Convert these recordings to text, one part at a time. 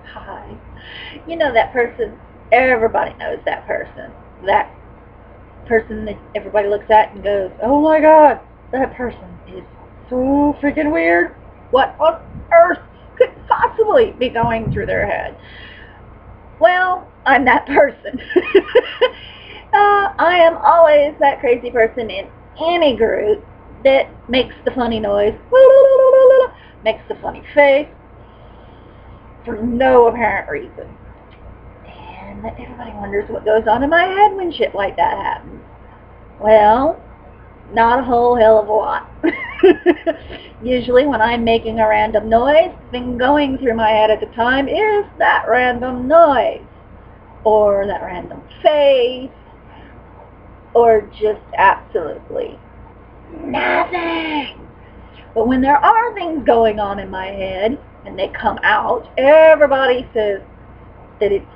Hi. You know that person, everybody knows that person. That person that everybody looks at and goes, oh my god, that person is so freaking weird. What on earth could possibly be going through their head? Well, I'm that person. I am always that crazy person in any group that makes the funny noise, makes the funny face, for no apparent reason. And everybody wonders what goes on in my head when shit like that happens. Well, not a whole hell of a lot. Usually when I'm making a random noise, the thing going through my head at the time is that random noise, or that random face, or just absolutely nothing. But when there are things going on in my head and they come out, everybody says that it's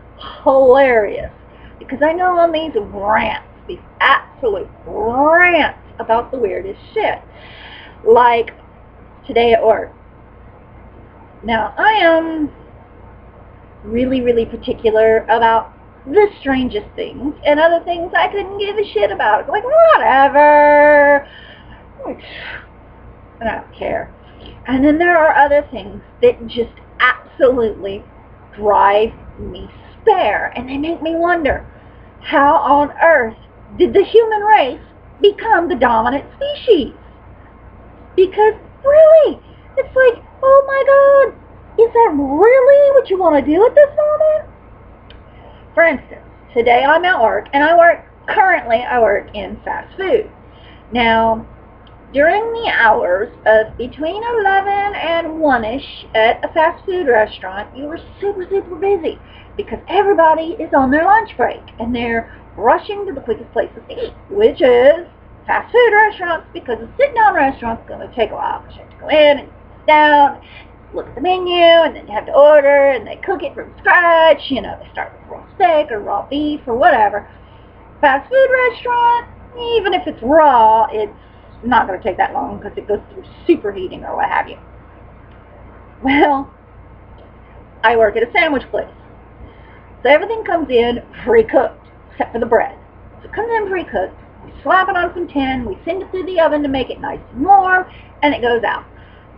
hilarious. Because I know on these rants, these absolute rants about the weirdest shit. Like today at work. Now, I am really, really particular about the strangest things, and other things I couldn't give a shit about. Like, whatever. I don't care. And then there are other things that just absolutely drive me spare, and they make me wonder, how on earth did the human race become the dominant species? Because really, it's like, oh my god, is that really what you want to do at this moment? For instance, today I'm at work, and I work in fast food. Now, during the hours of between 11 and 1-ish at a fast food restaurant, you are super, super busy because everybody is on their lunch break and they're rushing to the quickest places to eat, which is fast food restaurants, because a sit-down restaurant is going to take a while. You have to go in and sit down, look at the menu, and then you have to order, and they cook it from scratch. You know, they start with raw steak or raw beef or whatever. Fast food restaurant, even if it's raw, it's not going to take that long because it goes through superheating or what have you. Well, I work at a sandwich place. So everything comes in pre-cooked, except for the bread. So it comes in pre-cooked, we slap it on some tin, we send it through the oven to make it nice and warm, and it goes out.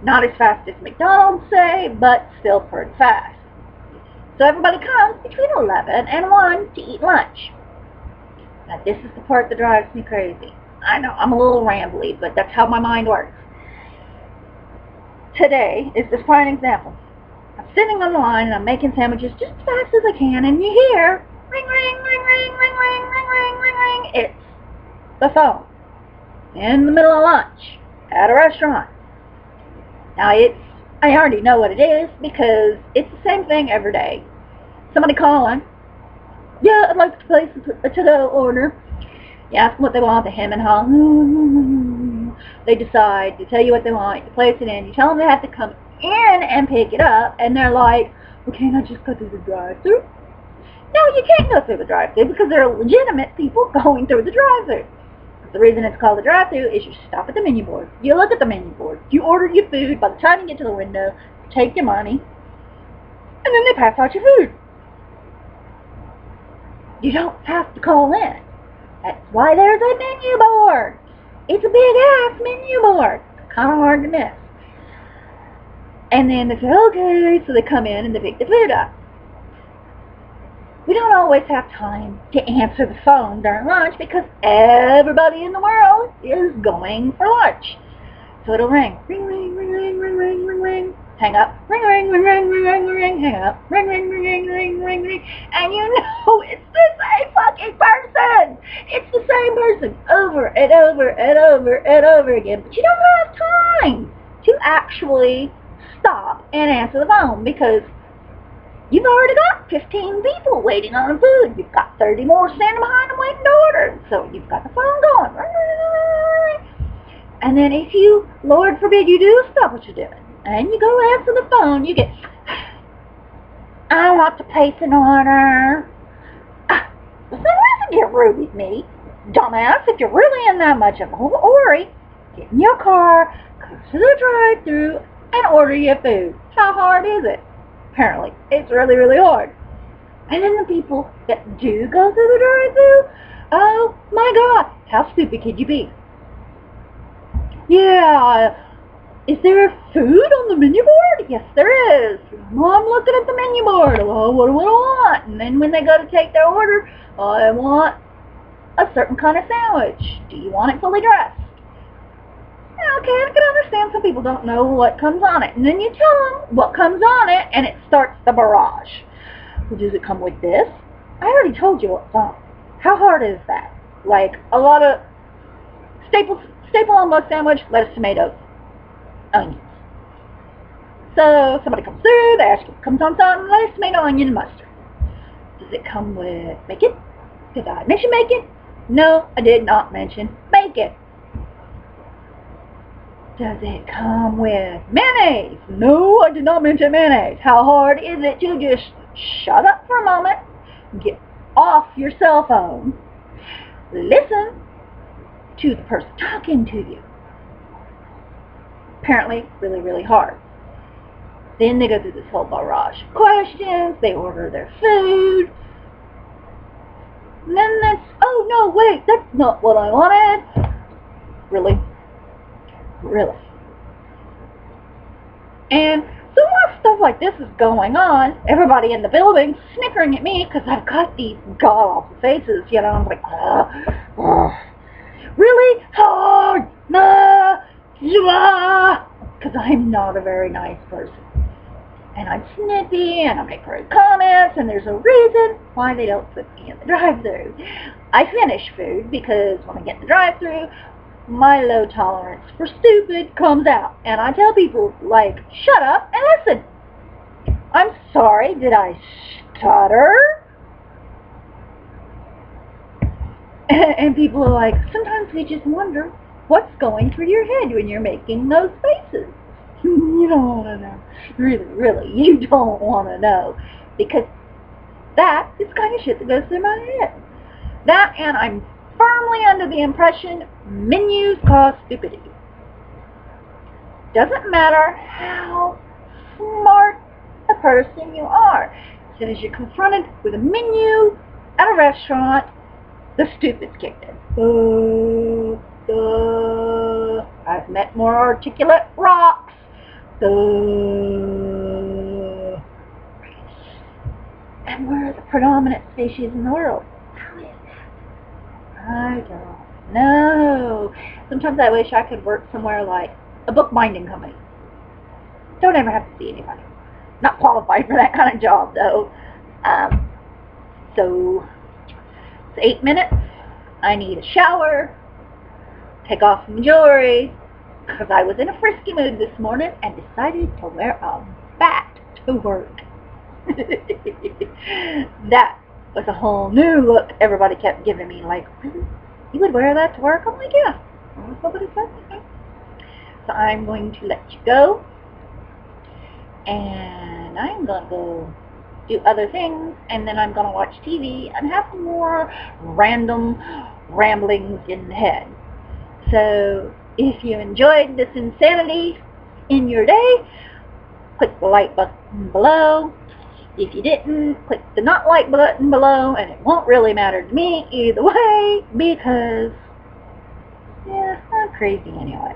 Not as fast as McDonald's, say, but still pretty fast. So everybody comes between 11 and 1 to eat lunch. Now this is the part that drives me crazy. I know, I'm a little rambly, but that's how my mind works. Today is this prime example. I'm sitting on the line and I'm making sandwiches just as fast as I can, and you hear ring, ring, ring, ring, ring, ring, ring, ring, ring, ring. It's the phone in the middle of lunch at a restaurant. Now I already know what it is because it's the same thing every day. Somebody calling. Yeah, I'd like to place a to-go order. You ask them what they want, they hem and haw. They decide, you tell you what they want, you place it in, you tell them they have to come in and pick it up, and they're like, well, can't I just go through the drive-thru? No, you can't go through the drive-thru because there are legitimate people going through the drive-thru. The reason it's called the drive-thru is you stop at the menu board, you look at the menu board, you order your food, by the time you get to the window, you take your money, and then they pass out your food. You don't have to call in. That's why there's a menu board. It's a big-ass menu board. Kind of hard to miss. And then they say, okay, so they come in and they pick the food up. We don't always have time to answer the phone during lunch because everybody in the world is going for lunch. So it'll ring. Ring, ring, ring, ring, ring, ring, ring, ring. Hang up. Ring, ring, ring, ring, ring, ring, ring, hang up. Ring, ring, ring, ring, ring, ring, ring. And you know it's the same fucking person. It's the same person over and over and over and over again. But you don't have time to actually stop and answer the phone because you've already got 15 people waiting on food. You've got 30 more standing behind them waiting to order. So you've got the phone going. And then if you, Lord forbid, you do stop what you're doing, and you go answer the phone, you get, I want to place an order. So listen, get rude with me. Dumbass, if you're really in that much of a hurry, get in your car, go to the drive-thru, and order your food. How hard is it? Apparently, it's really, really hard. And then the people that do go through the drive-thru, oh my God, how stupid could you be? Yeah, is there food on the menu board? Yes, there is. Well, I'm looking at the menu board. Well, what do I want? And then when they go to take their order, I want a certain kind of sandwich. Do you want it fully dressed? Okay, I can understand some people don't know what comes on it. And then you tell them what comes on it, and it starts the barrage. Well, does it come with this? I already told you what's on it. How hard is that? Like a lot of staple on most sandwich, lettuce, tomatoes, onions. So somebody comes through, they ask if it comes on something, lettuce, tomato, onion, and mustard. Does it come with bacon? Did I mention bacon? No, I did not mention bacon. Does it come with mayonnaise? No, I did not mention mayonnaise. How hard is it to just shut up for a moment, get off your cell phone, listen to the person talking to you? Apparently, really, really hard. Then they go through this whole barrage of questions, they order their food, and then that's, oh no, wait, that's not what I wanted. Really? Really? And so while stuff like this is going on, everybody in the building snickering at me because I've got these god-awful faces, you know. I'm like, really? Hard? Because I'm not a very nice person. And I'm snippy, and I make rude comments, and there's a reason why they don't put me in the drive-thru. I finish food because when I get in the drive-thru, my low tolerance for stupid comes out. And I tell people, like, shut up and listen. I'm sorry, did I stutter? And people are like, sometimes we just wonder what's going through your head when you're making those faces. You don't want to know. Really, really, you don't want to know. Because that is kind of shit that goes through my head. That, and I'm firmly under the impression menus cause stupidity. Doesn't matter how smart a person you are. As soon as you're confronted with a menu at a restaurant, the stupid's kicked in. I've met more articulate rocks. And we're the predominant species in the world. How is that? I don't know. Sometimes I wish I could work somewhere like a bookbinding company. Don't ever have to see anybody. Not qualified for that kind of job, though. So, it's 8 minutes. I need a shower, take off some jewelry, because I was in a frisky mood this morning and decided to wear a bat to work. That was a whole new look everybody kept giving me, like, really? You would wear that to work? I'm like, yeah. Well, somebody said okay. So I'm going to let you go, and I'm going to go do other things, and then I'm going to watch TV and have more random ramblings in the head. So if you enjoyed this insanity in your day, click the like button below. If you didn't, click the not like button below, and it won't really matter to me either way, because, yeah, I'm crazy anyway.